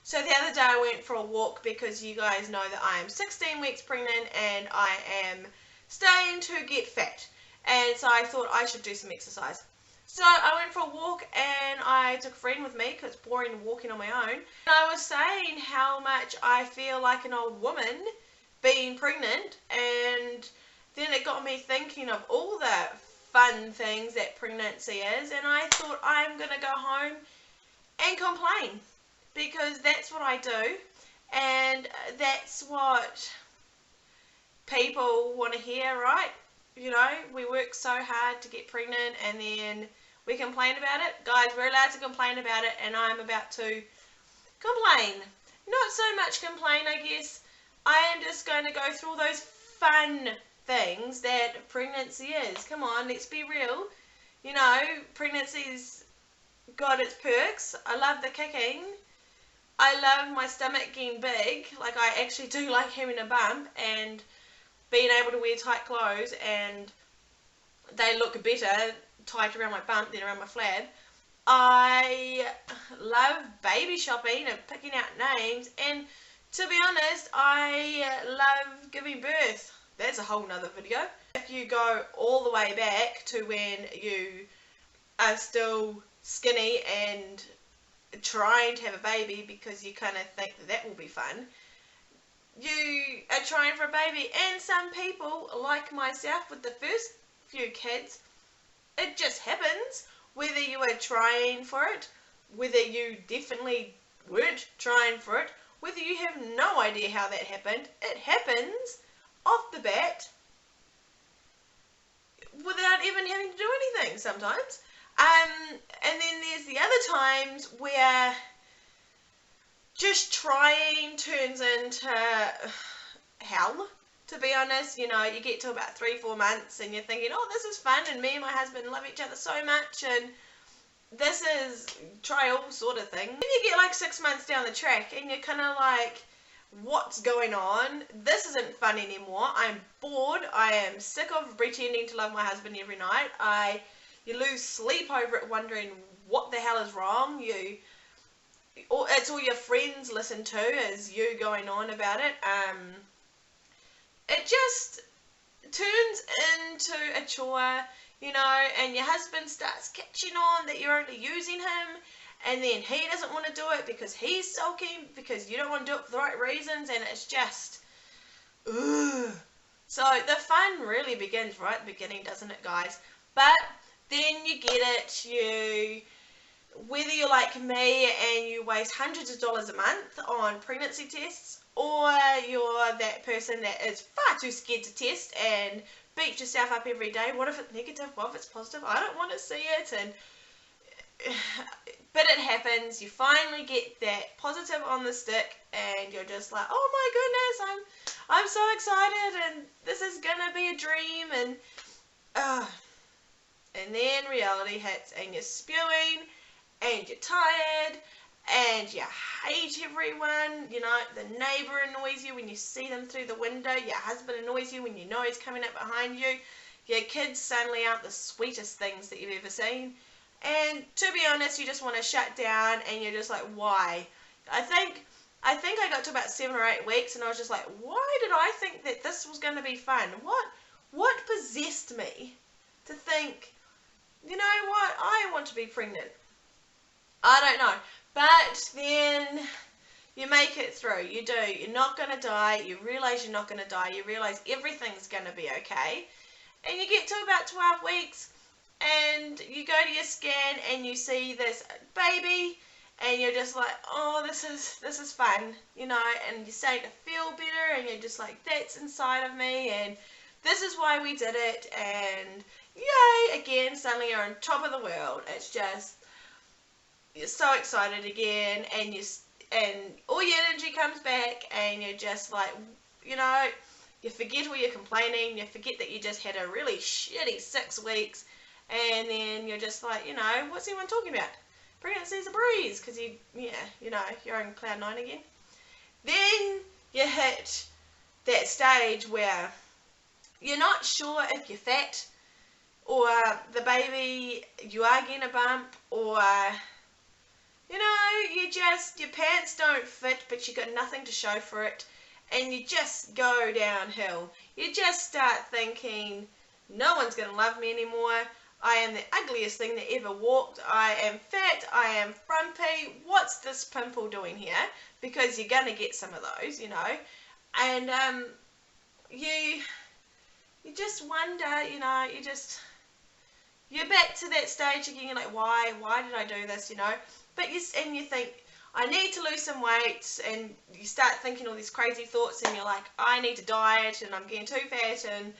So the other day I went for a walk because you guys know that I am 16 weeks pregnant and I am starting to get fat. And so I thought I should do some exercise. So I went for a walk and I took a friend with me because it's boring walking on my own. And I was saying how much I feel like an old woman being pregnant, and then it got me thinking of all the fun things that pregnancy is, and I thought I'm going to go home and complain because that's what I do, and that's what people want to hear, right? You know, we work so hard to get pregnant and then we complain about it. Guys, we're allowed to complain about it, and I'm about to complain. Not so much complain, I guess. I am just going to go through all those fun things that pregnancy is. Come on, let's be real. You know, pregnancy's got its perks. I love the kicking. I love my stomach getting big. Like, I actually do like having a bump and being able to wear tight clothes, and they look better tight around my bump than around my flab. I love baby shopping and picking out names, and to be honest, I love giving birth. That's a whole nother video. If you go all the way back to when you are still skinny and trying to have a baby because you kind of think that will be fun, you are trying for a baby, and some people, like myself with the first few kids, it just happens. Whether you were trying for it, whether you definitely weren't trying for it, whether you have no idea how that happened, it happens off the bat without even having to do anything sometimes. And then there's the other times where just trying turns into hell. To be honest, you know, you get to about 3-4 months and you're thinking, oh, this is fun, and me and my husband love each other so much, and this is try all sort of thing. Then you get like 6 months down the track and you're kind of like, what's going on? This isn't fun anymore. I'm bored. I am sick of pretending to love my husband every night. You lose sleep over it, wondering what the hell is wrong. It's all your friends listen to is you going on about it. It just turns into a chore, you know, and your husband starts catching on that you're only using him, and then he doesn't want to do it because he's sulking because you don't want to do it for the right reasons, and it's just, ugh. So the fun really begins right at the beginning, doesn't it, guys? But then you get it, whether you're like me and you waste hundreds of dollars a month on pregnancy tests, or you're that person that is far too scared to test and beat yourself up every day. What if it's negative? What if it's positive? I don't want to see it. But it happens. You finally get that positive on the stick, and you're just like, oh my goodness, I'm so excited, and this is gonna be a dream, and then reality hits, and you're spewing, and you're tired, and you hate everyone. You know, the neighbour annoys you when you see them through the window. Your husband annoys you when you know he's coming up behind you. Your kids suddenly aren't the sweetest things that you've ever seen. And to be honest, you just want to shut down, and you're just like, why? I think I got to about 7 or 8 weeks, and I was just like, why did I think that this was going to be fun? What possessed me to think, you know what, I want to be pregnant? I don't know. But then you make it through. You do. You're not going to die. You realise you're not going to die. You realise everything's going to be okay. And you get to about 12 weeks and you go to your scan and you see this baby, and you're just like, oh, this is fun, you know, and you're starting to feel better, and you're just like, that's inside of me, and this is why we did it, and yay, again, suddenly you're on top of the world. It's just, you're so excited again, and all your energy comes back, and you're just like, you know, you forget all your complaining, you forget that you just had a really shitty 6 weeks, and then you're just like, you know, what's everyone talking about? Pregnancy's a breeze, because you're on cloud 9 again. Then you hit that stage where you're not sure if you're fat, or the baby, you are getting a bump, or You know, your pants don't fit, but you got nothing to show for it, and you just go downhill. You just start thinking, no one's going to love me anymore. I am the ugliest thing that ever walked. I am fat. I am frumpy. What's this pimple doing here? Because you're going to get some of those, you know. And you just wonder, you know, you're back to that stage again. You're like, why did I do this, you know? But you think, I need to lose some weight, and you start thinking all these crazy thoughts, and you're like, I need to diet, and I'm getting too fat, and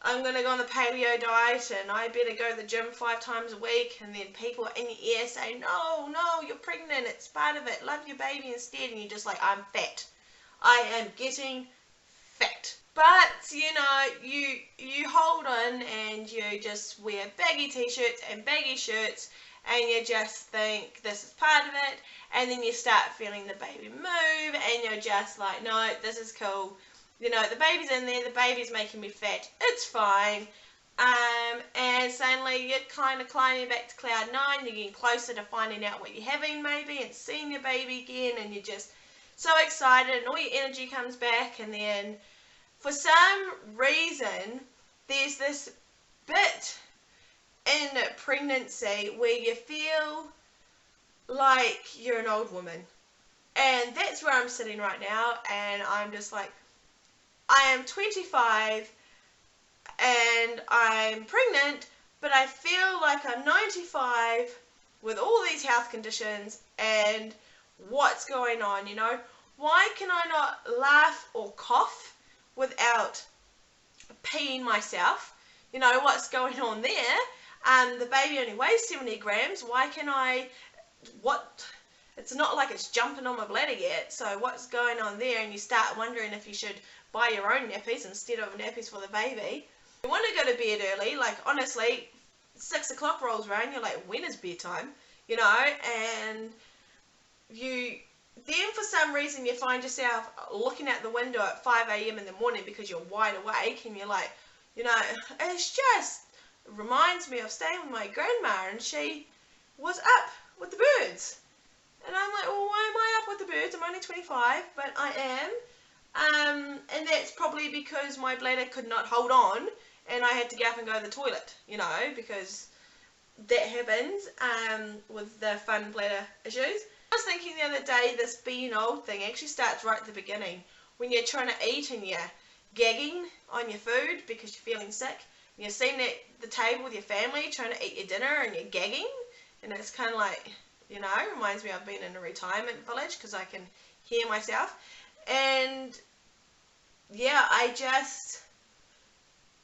I'm going to go on the paleo diet, and I better go to the gym 5 times a week. And then people in your ear say, no, you're pregnant, it's part of it, love your baby instead. And you're just like, I'm fat, I am getting fat. But you know, you hold on, and you just wear baggy t-shirts and baggy shirts, and you just think this is part of it. And then you start feeling the baby move, and you're just like, no, this is cool. You know, the baby's in there, the baby's making me fat, it's fine. And suddenly you're kind of climbing back to cloud 9, you're getting closer to finding out what you're having maybe, and seeing your baby again, and you're just so excited, and all your energy comes back. And then for some reason there's this bit in pregnancy where you feel like you're an old woman. And that's where I'm sitting right now, and I'm just like, I am 25 and I'm pregnant, but I feel like I'm 95 with all these health conditions, and what's going on, you know? Why can I not laugh or cough without peeing myself? You know, what's going on there? The baby only weighs 70 grams. Why can I, it's not like it's jumping on my bladder yet, so what's going on there? And you start wondering if you should buy your own nappies instead of nappies for the baby. You want to go to bed early, like honestly, 6 o'clock rolls around, you're like, when is bedtime? You know, and then for some reason you find yourself looking out the window at 5 a.m. in the morning because you're wide awake, and you're like, you know, it's just reminds me of staying with my grandma, and she was up with the birds. And I'm like, well, why am I up with the birds? I'm only 25, but I am. And that's probably because my bladder could not hold on, and I had to get up and go to the toilet, you know, because that happens with the fun bladder issues. I was thinking the other day, this being old thing actually starts right at the beginning, when you're trying to eat and you're gagging on your food because you're feeling sick, and you're sitting at the table with your family trying to eat your dinner, and you're gagging, and it's kind of like, you know, reminds me of being in a retirement village because I can hear myself. And yeah, I just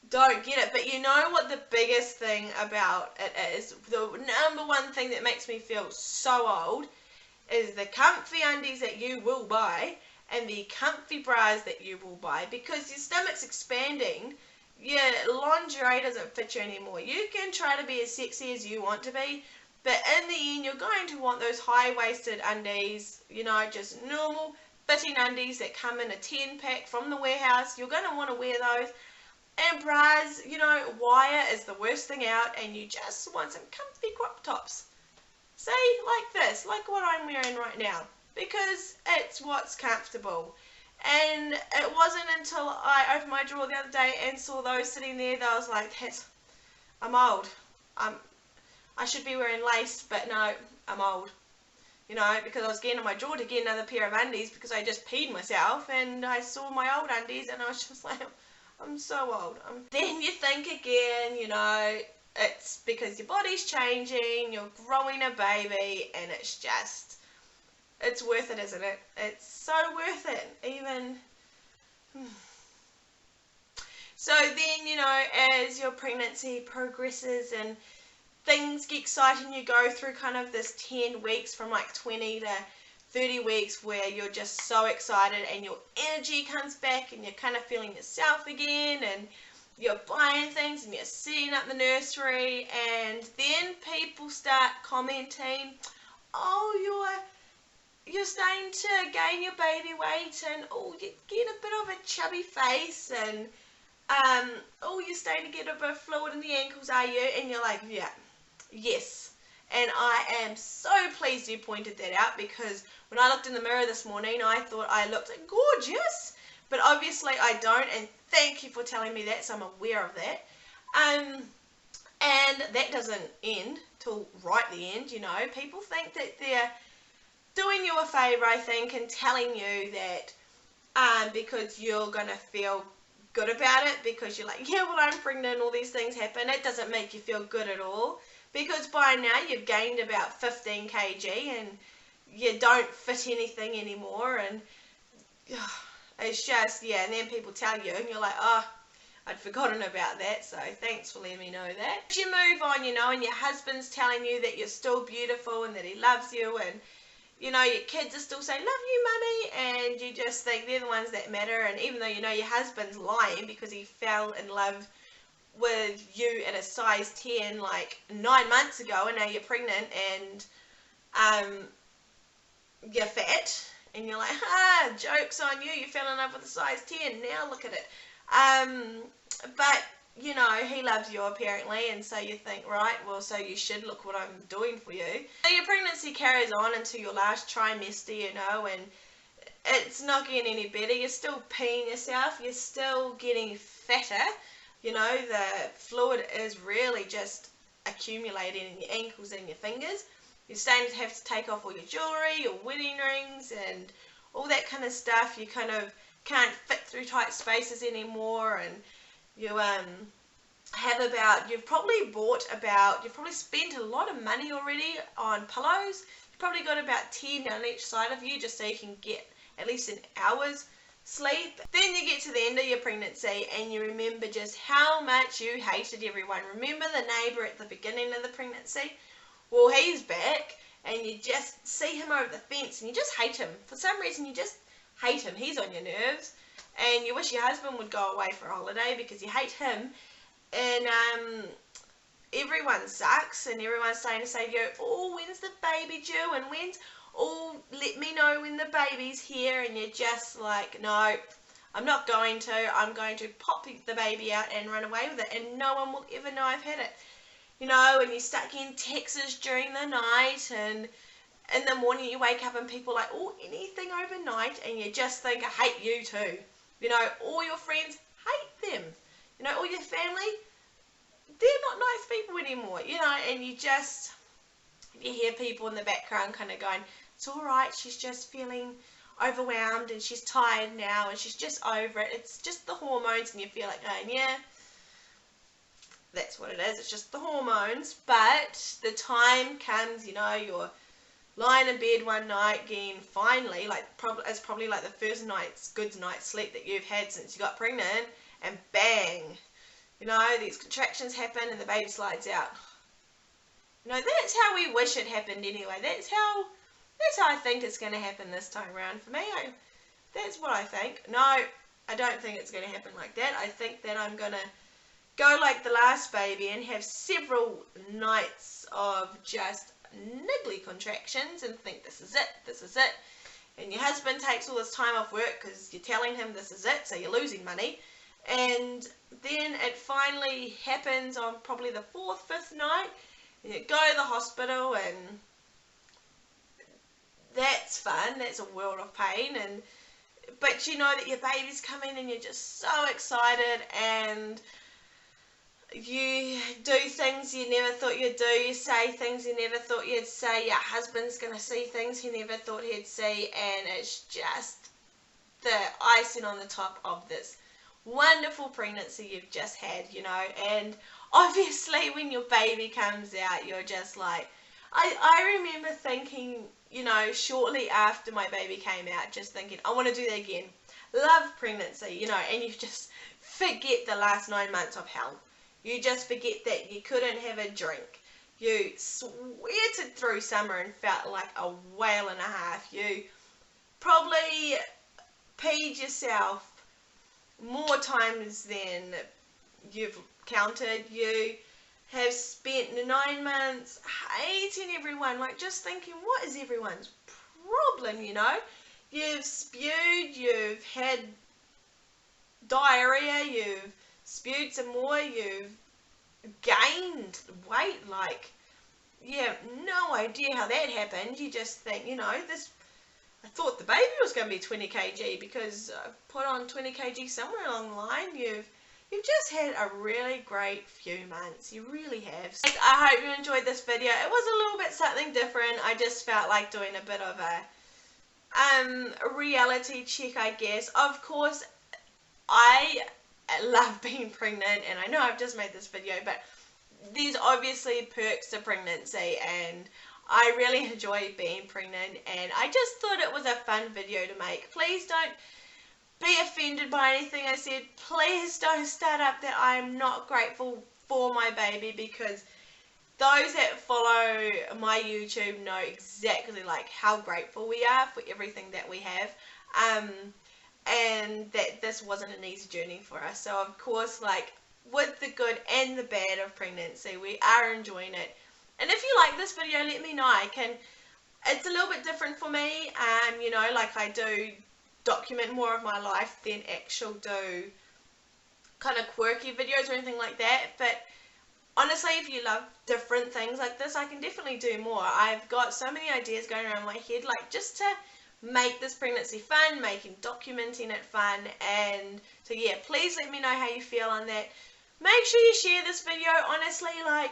don't get it. But you know what the biggest thing about it is? The number one thing that makes me feel so old is the comfy undies that you will buy and the comfy bras that you will buy, because your stomach's expanding. Your lingerie doesn't fit you anymore. You can try to be as sexy as you want to be, but in the end you're going to want those high-waisted undies, you know, just normal fitting undies that come in a 10-pack from the warehouse. You're going to want to wear those. And bras, you know, wire is the worst thing out, and you just want some comfy crop tops. See, like this, like what I'm wearing right now, because it's what's comfortable. And it wasn't until I opened my drawer the other day and saw those sitting there that I was like, I'm old. I should be wearing lace, but no, I'm old. You know, because I was getting in my drawer to get another pair of undies because I just peed myself, and I saw my old undies and I was just like, I'm so old. Then you think again, you know, it's because your body's changing, you're growing a baby, and it's just, it's worth it, isn't it? It's so worth it, even. So then, you know, as your pregnancy progresses and things get exciting, you go through kind of this 10 weeks from like 20 to 30 weeks where you're just so excited and your energy comes back and you're kind of feeling yourself again, and you're buying things and you're setting up the nursery, and then people start commenting, oh, you're starting to gain your baby weight, and oh, you get a bit of a chubby face, and oh, you're starting to get a bit of fluid in the ankles, are you? And you're like, yeah, yes. And I am so pleased you pointed that out, because when I looked in the mirror this morning, I thought I looked gorgeous. But obviously I don't, and thank you for telling me that, so I'm aware of that. And that doesn't end till right the end, you know. People think that they're doing you a favour, I think, and telling you that because you're going to feel good about it, because you're like, yeah, well, I'm pregnant, all these things happen. It doesn't make you feel good at all, because by now you've gained about 15 kg and you don't fit anything anymore, and it's just, yeah, and then people tell you and you're like, oh, I'd forgotten about that, so thanks for letting me know that. As you move on, you know, and your husband's telling you that you're still beautiful and that he loves you, and you know, your kids are still saying, love you, mummy, and you just think they're the ones that matter. And even though you know your husband's lying because he fell in love with you at a size 10 like 9 months ago, and now you're pregnant and you're fat, and you're like, joke's on you, you fell in love with a size 10, now look at it. But you know, he loves you apparently, and so you think, right, well, so you should look what I'm doing for you. So your pregnancy carries on into your last trimester, you know, and it's not getting any better. You're still peeing yourself, you're still getting fatter, you know, the fluid is really just accumulating in your ankles and your fingers. You're starting to have to take off all your jewellery, your wedding rings, and all that kind of stuff. You kind of can't fit through tight spaces anymore, and you you've probably spent a lot of money already on pillows. You've probably got about 10 on each side of you just so you can get at least an hour's sleep. Then you get to the end of your pregnancy and you remember just how much you hated everyone. Remember the neighbour at the beginning of the pregnancy? Well, he's back, and you just see him over the fence and you just hate him. For some reason you just hate him. He's on your nerves, and you wish your husband would go away for a holiday because you hate him. And everyone sucks, and everyone's starting to say to you, oh, when's the baby due, and let me know when the baby's here, and you're just like, no, I'm not going to. I'm going to pop the baby out and run away with it, and no one will ever know I've had it. You know, and you start getting texts during the night, and in the morning you wake up and people are like, oh, anything overnight, and you just think, I hate you too. You know, all your friends, hate them. You know, all your family, they're not nice people anymore, you know, and you hear people in the background kind of going, it's all right, she's just feeling overwhelmed and she's tired now and she's just over it. It's just the hormones, and you feel like going, yeah, that's what it is. It's just the hormones. But the time comes, you know, you're lying in bed one night again, finally, it's probably like the first good night's sleep that you've had since you got pregnant, and bang, you know, these contractions happen and the baby slides out. You know, that's how we wish it happened anyway. That's how I think it's going to happen this time around for me. That's what I think. No, I don't think it's going to happen like that. I think that I'm going to go like the last baby and have several nights of just niggly contractions and think this is it. And your husband takes all this time off work because you're telling him this is it, so you're losing money. And then it finally happens on probably the 4th, 5th night, and you go to the hospital, and that's fun. That's a world of pain, but you know that your baby's coming and you're just so excited, and you do things you never thought you'd do, you say things you never thought you'd say, your husband's going to see things he never thought he'd see, and it's just the icing on the top of this wonderful pregnancy you've just had, you know. And obviously when your baby comes out, you're just like, I remember thinking, you know, shortly after my baby came out, just thinking, I want to do that again. Love pregnancy, you know, and you just forget the last 9 months of hell. You just forget that you couldn't have a drink. You sweated through summer and felt like a whale and a half. You probably peed yourself more times than you've counted. You have spent 9 months hating everyone, like just thinking, what is everyone's problem, you know? You've spewed, you've had diarrhea, you've spewed some more, you've gained weight like you have no idea how that happened. You just think, I thought the baby was going to be 20 kg because I put on 20 kg somewhere along the line. You've just had a really great few months. You really have. I hope you enjoyed this video. It was a little bit something different. I just felt like doing a bit of a reality check, I guess. Of course, I love being pregnant, and I know I've just made this video, but there's obviously perks to pregnancy, and I really enjoy being pregnant, and I just thought it was a fun video to make. Please don't be offended by anything I said. Please don't start up that I'm not grateful for my baby, because those that follow my YouTube know exactly like how grateful we are for everything that we have, and that this wasn't an easy journey for us. So of course, like, with the good and the bad of pregnancy, we are enjoying it. And if you like this video, let me know. It's a little bit different for me, like I do document more of my life than actual do kind of quirky videos or anything like that. But honestly, if you love different things like this, I can definitely do more. I've got so many ideas going around my head, like just to make this pregnancy fun, documenting it fun. And so yeah, please let me know how you feel on that. Make sure you share this video. Honestly, like,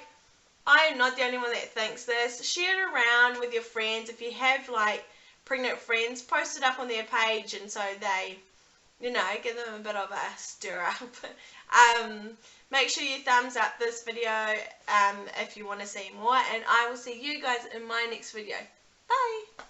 I am not the only one that thinks this. Share it around with your friends. If you have like pregnant friends, post it up on their page, and so they, give them a bit of a stir up. Make sure you thumbs up this video if you want to see more, and I will see you guys in my next video. Bye!